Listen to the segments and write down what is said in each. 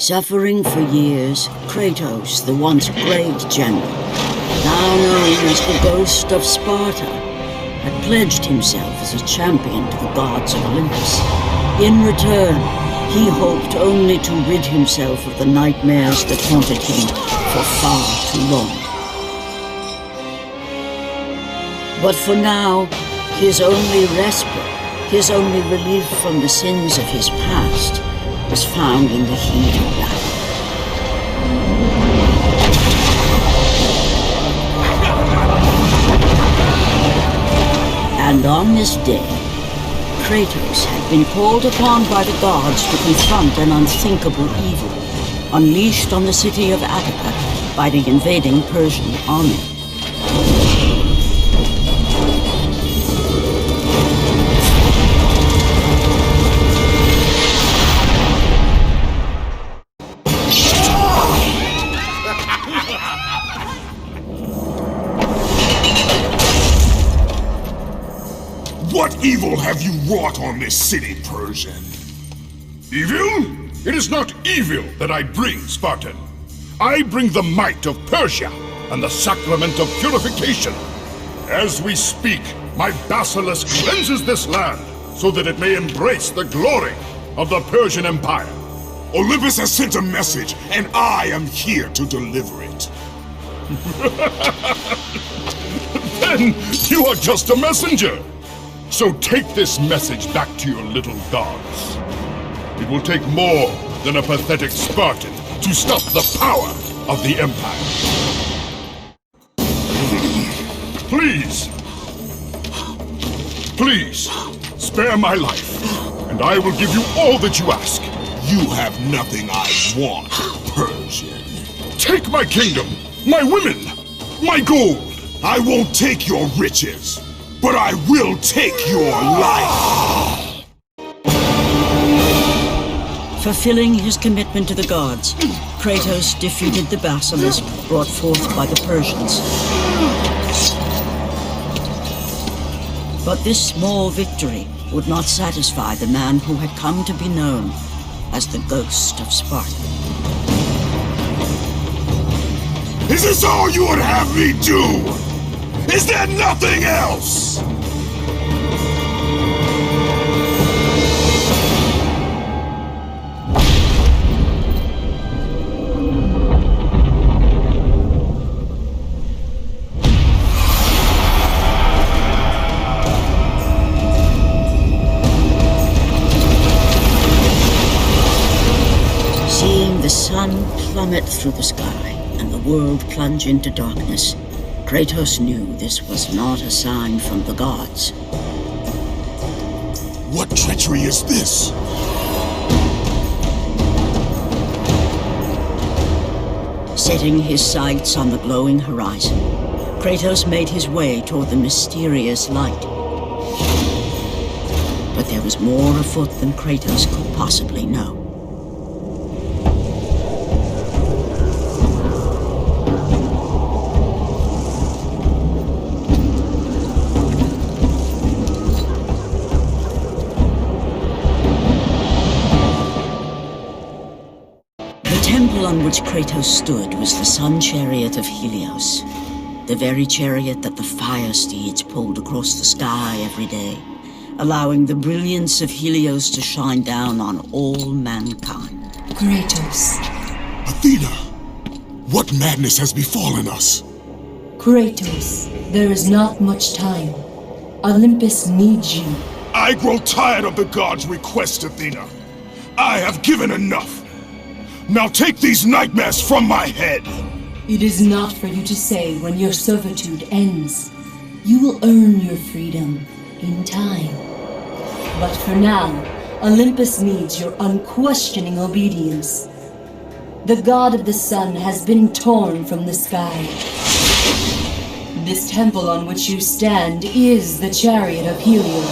Suffering for years, Kratos, the once great general, now known as the Ghost of Sparta, had pledged himself as a champion to the gods of Olympus. In return, he hoped only to rid himself of the nightmares that haunted him for far too long. But for now, his only respite, his only relief from the sins of his past, was found in the heat of battle. And on this day, Kratos had been called upon by the gods to confront an unthinkable evil, unleashed on the city of Attica by the invading Persian army. What evil have you wrought on this city, Persian? Evil? It is not evil that I bring, Spartan. I bring the might of Persia and the sacrament of purification. As we speak, my basilisk cleanses this land so that it may embrace the glory of the Persian Empire. Olimpus has sent a message, and I am here to deliver it. Then you are just a messenger. So take this message back to your little gods. It will take more than a pathetic Spartan to stop the power of the Empire. Please, please, spare my life, and I will give you all that you ask. You have nothing I want, Persian. Take my kingdom, my women, my gold. I won't take your riches, but I will take your life! Fulfilling his commitment to the gods, Kratos defeated the basilisk brought forth by the Persians. But this small victory would not satisfy the man who had come to be known as the Ghost of Sparta. Is this all you would have me do? Is there nothing else? Seeing the sun plummet through the sky and the world plunge into darkness, Kratos knew this was not a sign from the gods. What treachery is this? Setting his sights on the glowing horizon, Kratos made his way toward the mysterious light. But there was more afoot than Kratos could possibly know. The temple on which Kratos stood was the sun chariot of Helios, the very chariot that the fire steeds pulled across the sky every day, allowing the brilliance of Helios to shine down on all mankind. Kratos. Athena! What madness has befallen us? Kratos, there is not much time. Olympus needs you. I grow tired of the gods' requests, Athena. I have given enough. Now take these nightmares from my head! It is not for you to say when your servitude ends. You will earn your freedom in time. But for now, Olympus needs your unquestioning obedience. The god of the sun has been torn from the sky. This temple on which you stand is the chariot of Helios.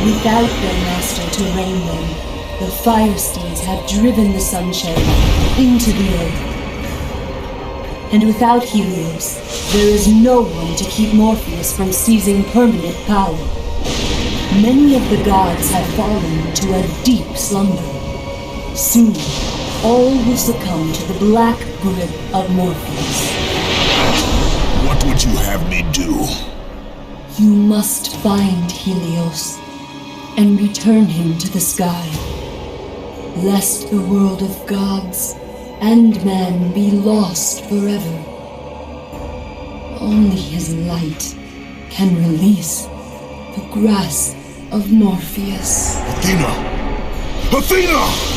Without their master to reign them, the fire steeds have driven the sun chariot into the earth. And without Helios, there is no one to keep Morpheus from seizing permanent power. Many of the gods have fallen to a deep slumber. Soon, all will succumb to the black grip of Morpheus. What would you have me do? You must find Helios and return him to the sky, lest the world of gods and man be lost forever. Only his light can release the grasp of Morpheus. Athena! Athena!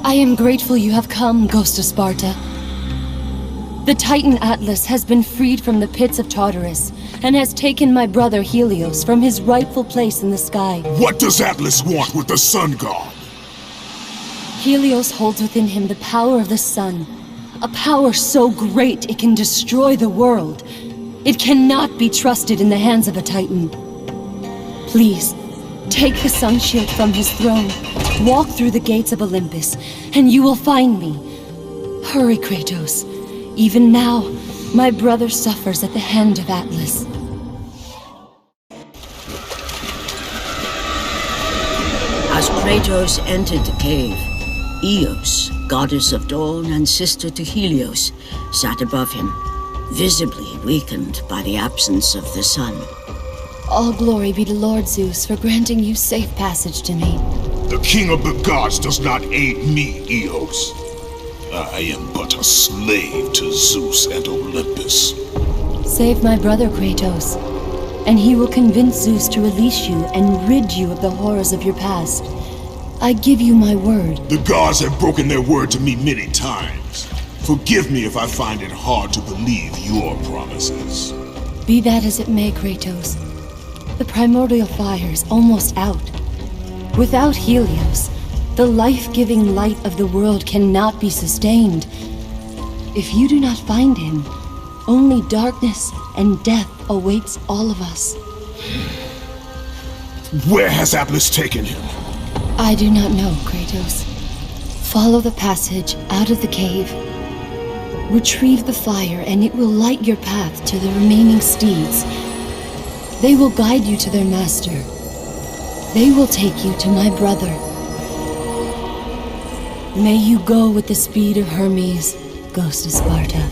I am grateful you have come, Ghost of Sparta. The Titan Atlas has been freed from the pits of Tartarus, and has taken my brother Helios from his rightful place in the sky. What does Atlas want with the Sun God? Helios holds within him the power of the sun, a power so great it can destroy the world. It cannot be trusted in the hands of a Titan. Please, take the sun shield from his throne, walk through the gates of Olympus, and you will find me. Hurry, Kratos. Even now, my brother suffers at the hand of Atlas. As Kratos entered the cave, Eos, goddess of dawn and sister to Helios, sat above him, visibly weakened by the absence of the sun. All glory be to Lord Zeus for granting you safe passage to me. The king of the gods does not aid me, Eos. I am but a slave to Zeus and Olympus. Save my brother, Kratos, and he will convince Zeus to release you and rid you of the horrors of your past. I give you my word. The gods have broken their word to me many times. Forgive me if I find it hard to believe your promises. Be that as it may, Kratos. The primordial fire is almost out. Without Helios, the life-giving light of the world cannot be sustained. If you do not find him, only darkness and death awaits all of us. Where has Atlas taken him? I do not know, Kratos. Follow the passage out of the cave. Retrieve the fire and it will light your path to the remaining steeds. They will guide you to their master. They will take you to my brother. May you go with the speed of Hermes, Ghost of Sparta.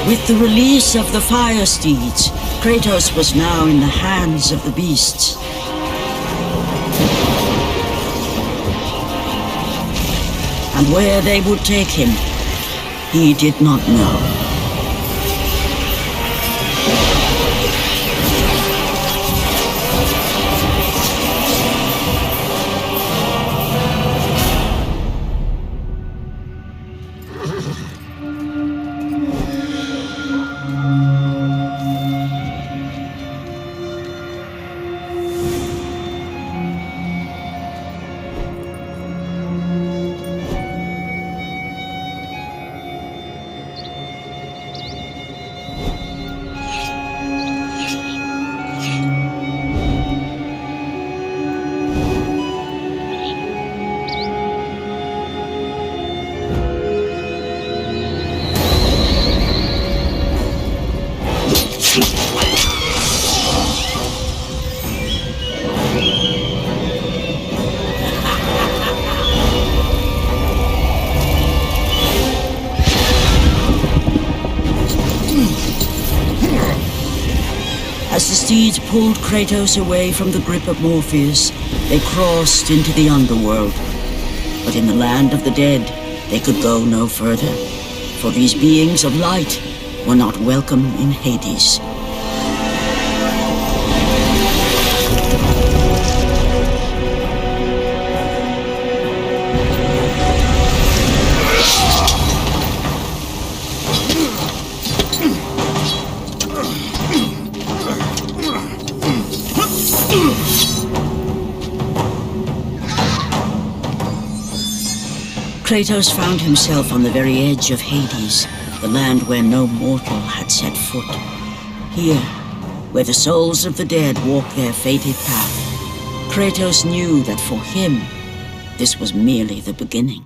With the release of the fire steeds, Kratos was now in the hands of the beasts. And where they would take him, he did not know. As the steeds pulled Kratos away from the grip of Morpheus, they crossed into the underworld. But in the land of the dead, they could go no further, for these beings of light were not welcome in Hades. Kratos found himself on the very edge of Hades, the land where no mortal had set foot. Here, where the souls of the dead walk their fated path, Kratos knew that for him, this was merely the beginning.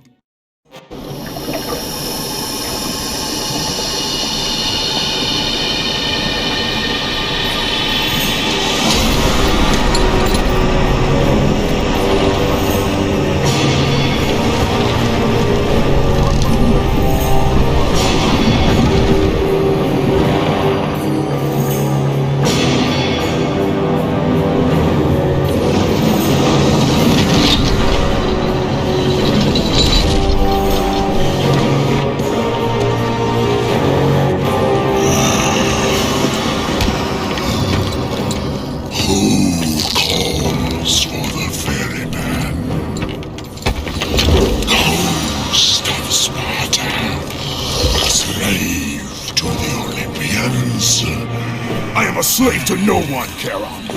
Slave to no one, Charon.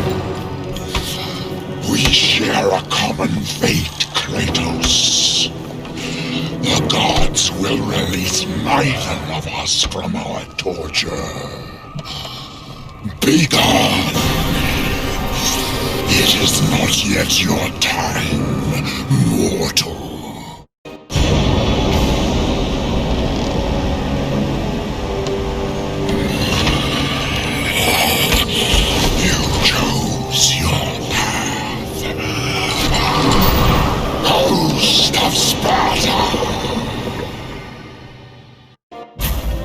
We share a common fate, Kratos. The gods will release neither of us from our torture. Be gone! It is not yet your time, mortal.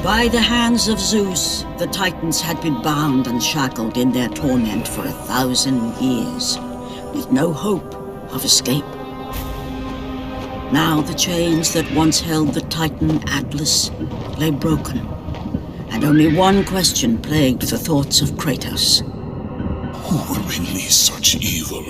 By the hands of Zeus, the Titans had been bound and shackled in their torment for 1,000 years, with no hope of escape. Now the chains that once held the Titan Atlas lay broken, and only one question plagued the thoughts of Kratos. Who would release such evil?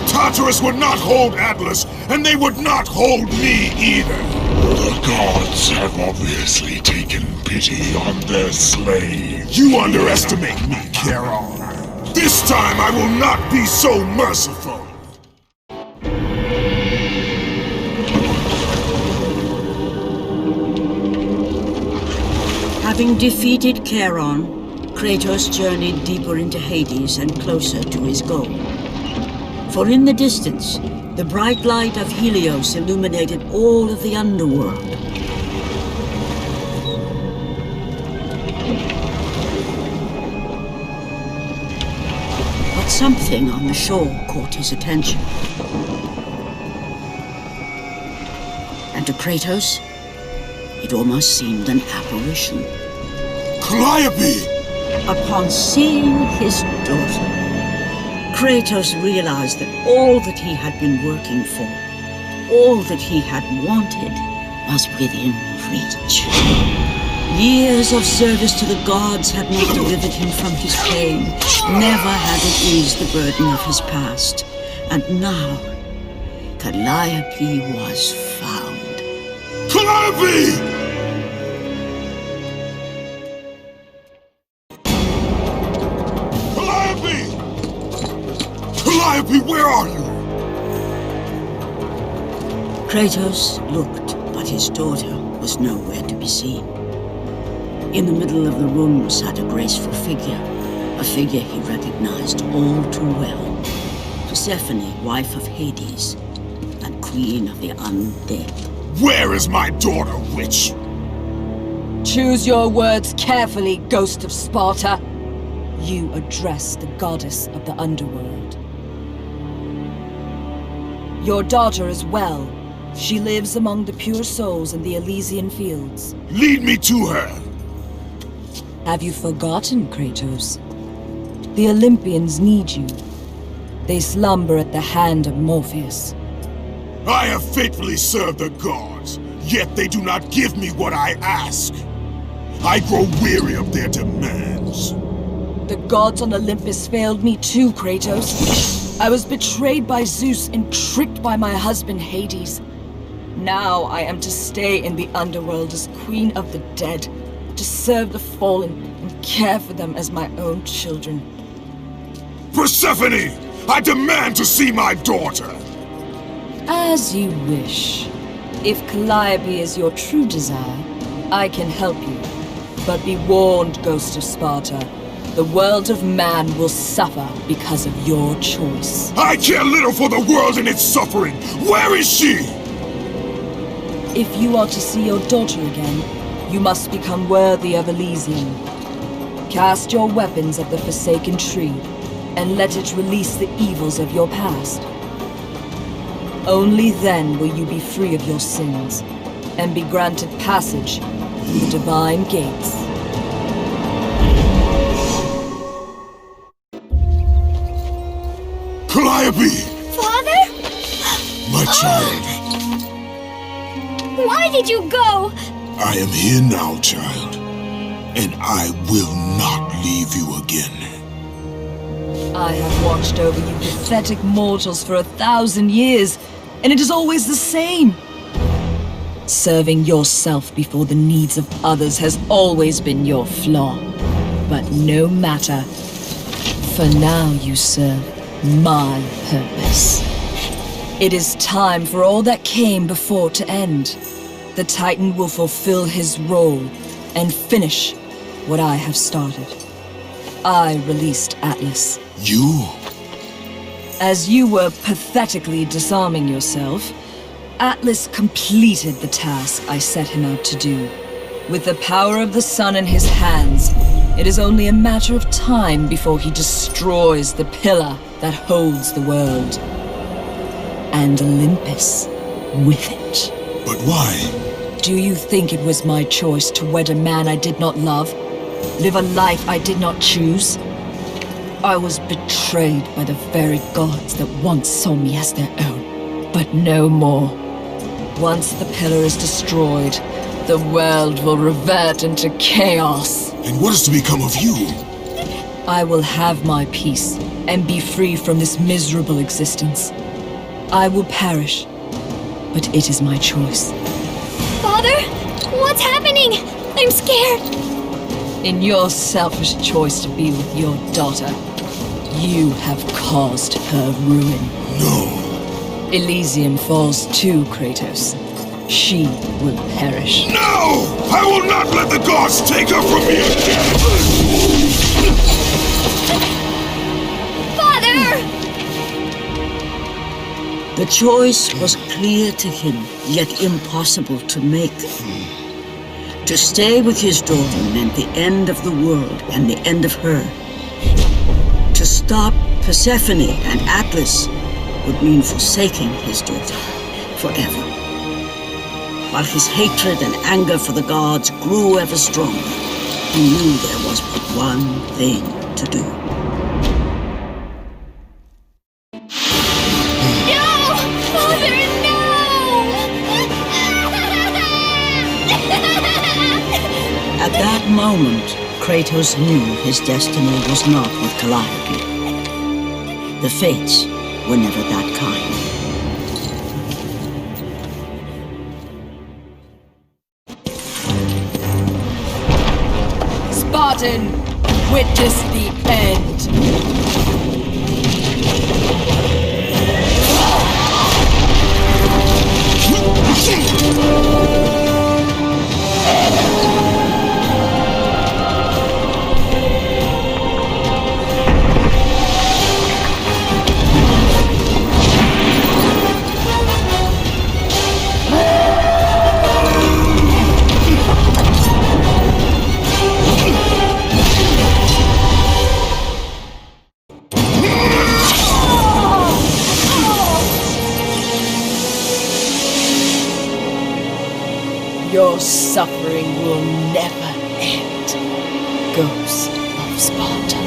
Tartarus would not hold Atlas, and they would not hold me either. The gods have obviously taken pity on their slave. You underestimate me, Charon. This time I will not be so merciful. Having defeated Charon, Kratos journeyed deeper into Hades and closer to his goal. For in the distance, the bright light of Helios illuminated all of the underworld. But something on the shore caught his attention. And to Kratos, it almost seemed an apparition. Calliope! Upon seeing his daughter, Kratos realized that all that he had been working for, all that he had wanted, was within reach. Years of service to the gods had not delivered him from his pain, never had it eased the burden of his past. And now, Calliope was found. Calliope! Calliope, where are you? Kratos looked, but his daughter was nowhere to be seen. In the middle of the room sat a graceful figure, a figure he recognized all too well. Persephone, wife of Hades, and queen of the undead. Where is my daughter, witch? Choose your words carefully, ghost of Sparta. You address the goddess of the underworld. Your daughter is well. She lives among the pure souls in the Elysian fields. Lead me to her! Have you forgotten, Kratos? The Olympians need you. They slumber at the hand of Morpheus. I have faithfully served the gods. Yet they do not give me what I ask. I grow weary of their demands. The gods on Olympus failed me too, Kratos. I was betrayed by Zeus and tricked by my husband Hades. Now I am to stay in the underworld as Queen of the Dead, to serve the fallen and care for them as my own children. Persephone! I demand to see my daughter! As you wish. If Calliope is your true desire, I can help you. But be warned, Ghost of Sparta. The world of man will suffer because of your choice. I care little for the world and its suffering! Where is she? If you are to see your daughter again, you must become worthy of Elysium. Cast your weapons at the Forsaken Tree, and let it release the evils of your past. Only then will you be free of your sins, and be granted passage through the divine gates. Calliope! Father? My child, Why did you go? I am here now, child. And I will not leave you again. I have watched over you pathetic mortals for 1,000 years, and it is always the same. Serving yourself before the needs of others has always been your flaw. But no matter. For now you serve my purpose. It is time for all that came before to end. The Titan will fulfill his role and finish what I have started. I released Atlas. You? As you were pathetically disarming yourself, Atlas completed the task I set him out to do. With the power of the sun in his hands, it is only a matter of time before he destroys the pillar that holds the world. And Olympus with it. But why? Do you think it was my choice to wed a man I did not love? Live a life I did not choose? I was betrayed by the very gods that once saw me as their own. But no more. Once the pillar is destroyed, the world will revert into chaos. And what is to become of you? I will have my peace and be free from this miserable existence. I will perish, but it is my choice. Father? What's happening? I'm scared. In your selfish choice to be with your daughter, you have caused her ruin. No. Elysium falls too, Kratos. She will perish. No! I will not let the gods take her from me again! Father! The choice was clear to him, yet impossible to make. To stay with his daughter meant the end of the world and the end of her. To stop Persephone and Atlas would mean forsaking his daughter forever. While his hatred and anger for the gods grew ever stronger, he knew there was but one thing to do. No! Father, no! At that moment, Kratos knew his destiny was not with Calliope. The fates were never that kind. Spartan, witness the end. Your suffering will never end, Ghost of Sparta.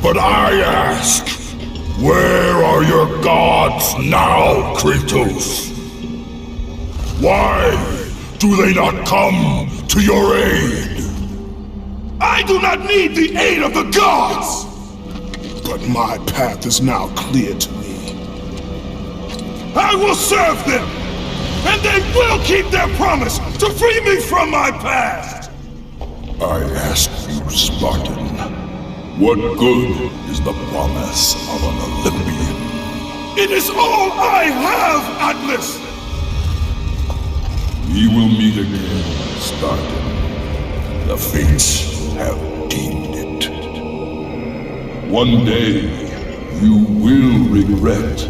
But I ask, where are your gods now, Kratos? Why do they not come to your aid? I do not need the aid of the gods! But my path is now clear to me. I will serve them! And they will keep their promise to free me from my past! I ask you, Spartan, what good is the promise of an Olympian? It is all I have, Atlas! We will meet again, Spartan. The fates have deemed it. One day, you will regret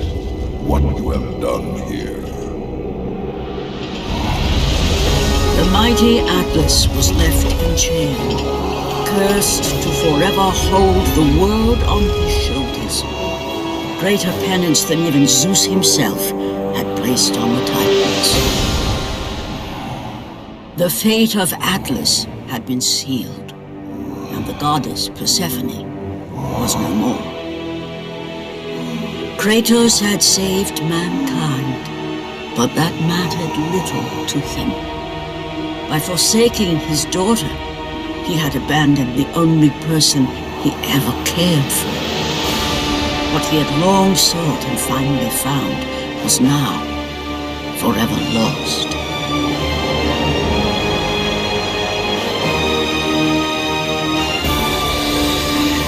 what you have done here. The mighty Atlas was left enchained, cursed to forever hold the world on his shoulders. Greater penance than even Zeus himself had placed on the Titans. The fate of Atlas had been sealed, and the goddess Persephone was no more. Kratos had saved mankind, but that mattered little to him. By forsaking his daughter, he had abandoned the only person he ever cared for. What he had long sought and finally found was now forever lost.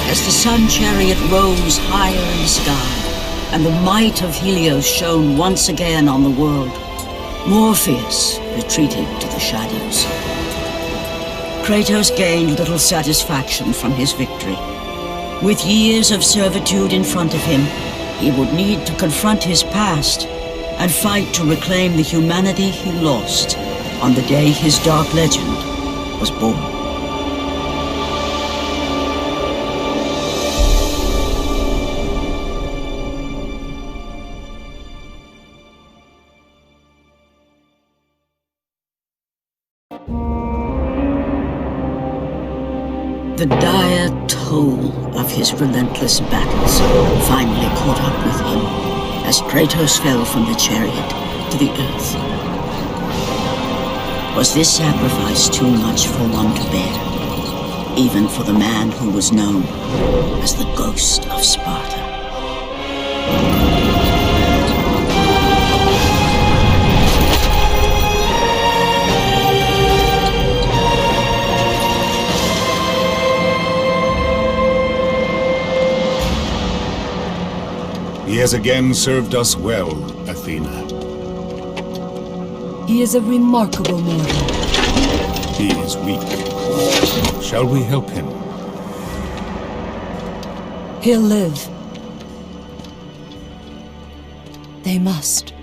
As the sun chariot rose higher in the sky, and the might of Helios shone once again on the world, Morpheus retreated to the shadows. Kratos gained little satisfaction from his victory. With years of servitude in front of him, he would need to confront his past and fight to reclaim the humanity he lost on the day his dark legend was born. The dire toll of his relentless battles finally caught up with him as Kratos fell from the chariot to the earth. Was this sacrifice too much for one to bear, even for the man who was known as the Ghost of Sparta? He has again served us well, Athena. He is a remarkable mortal. He is weak. Shall we help him? He'll live. They must.